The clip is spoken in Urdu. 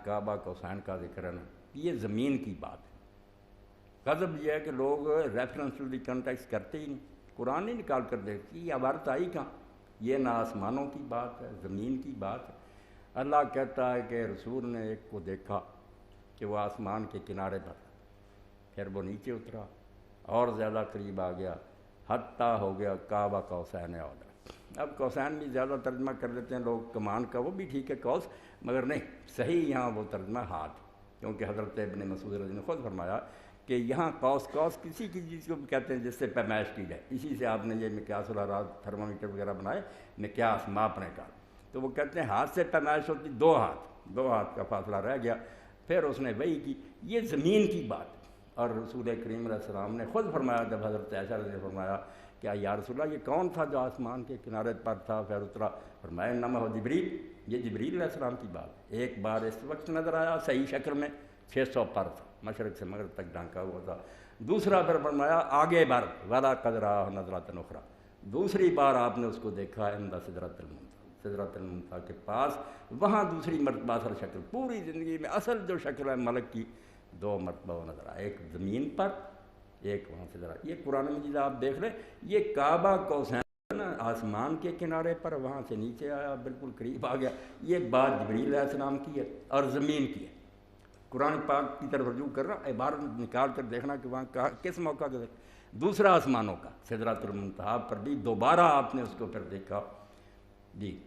کعبہ کوسین کا ذکر ہے نا، یہ زمین کی بات ہے۔ غضب یہ ہے کہ لوگ ریفرنس ٹو دی کنٹیکسٹ کرتے ہی نہیں، قرآن نہیں نکال کر دیکھتے، یہ عبارت آئی کہاں؟ یہ نہ آسمانوں کی بات ہے، زمین کی بات ہے۔ اللہ کہتا ہے کہ رسول نے ایک کو دیکھا کہ وہ آسمان کے کنارے پر، پھر وہ نیچے اترا اور زیادہ قریب آ گیا، حتیٰ ہو گیا کعبہ کوسین عوض۔ اب کوسین بھی زیادہ ترجمہ کر لیتے ہیں لوگ کمان کا، وہ بھی ٹھیک ہے قوس، مگر نہیں، صحیح یہاں وہ ترجمہ ہاتھ، کیونکہ حضرت ابن مسعود رضی اللہ عنہ نے خود فرمایا کہ یہاں قوس کسی کی چیز کو بھی کہتے ہیں جس سے پیمائش کی جائے، اسی سے آپ نے یہ مقیاس الاراد تھرمامیٹر وغیرہ بنائے، مقیاس ماپنے کا، تو وہ کہتے ہیں ہاتھ سے پیمائش ہوتی، دو ہاتھ کا فاصلہ رہ گیا۔ پھر اس نے وہی کی، یہ زمین کی بات۔ اور رسول کریم علیہ السلام نے خود فرمایا، جب حضرت عائشہ نے فرمایا کیا یا رسول اللہ یہ کون تھا جو آسمان کے کنارے پر تھا پھر اترا؟ فرمایا انما ہو جبریل، یہ جبریل علیہ السلام کی بات۔ ایک بار اس وقت نظر آیا صحیح شکل میں 600 پر تھا، مشرق سے مغرب تک ڈھانکا ہوا تھا۔ دوسرا پھر فرمایا آگے بڑھ ولا قدرا نظرۃ اخری، دوسری بار آپ نے اس کو دیکھا عند سدرۃ المنتہی، سدرۃ المنتہی کے پاس، وہاں دوسری مرتبہ اصل شکل، پوری زندگی میں اصل جو شکل ہے ملک کی 2 مرتبہ وہ نظر آیا، ایک زمین پر، ایک وہاں سے ذرا۔ یہ قرآن مجید آپ دیکھ لیں، یہ کعبہ کوسین نا آسمان کے کنارے پر، وہاں سے نیچے آیا، بالکل قریب آ گیا، یہ بات جبریل علیہ السلام کی ہے اور زمین کی ہے۔ قرآن پاک کی طرف رجوع کر رہا، عبارت نکال کر دیکھنا کہ وہاں کس موقع کا دوسرا آسمانوں کا، سدرۃ المنتہی پر بھی دوبارہ آپ نے اس کو پھر دیکھا۔ جی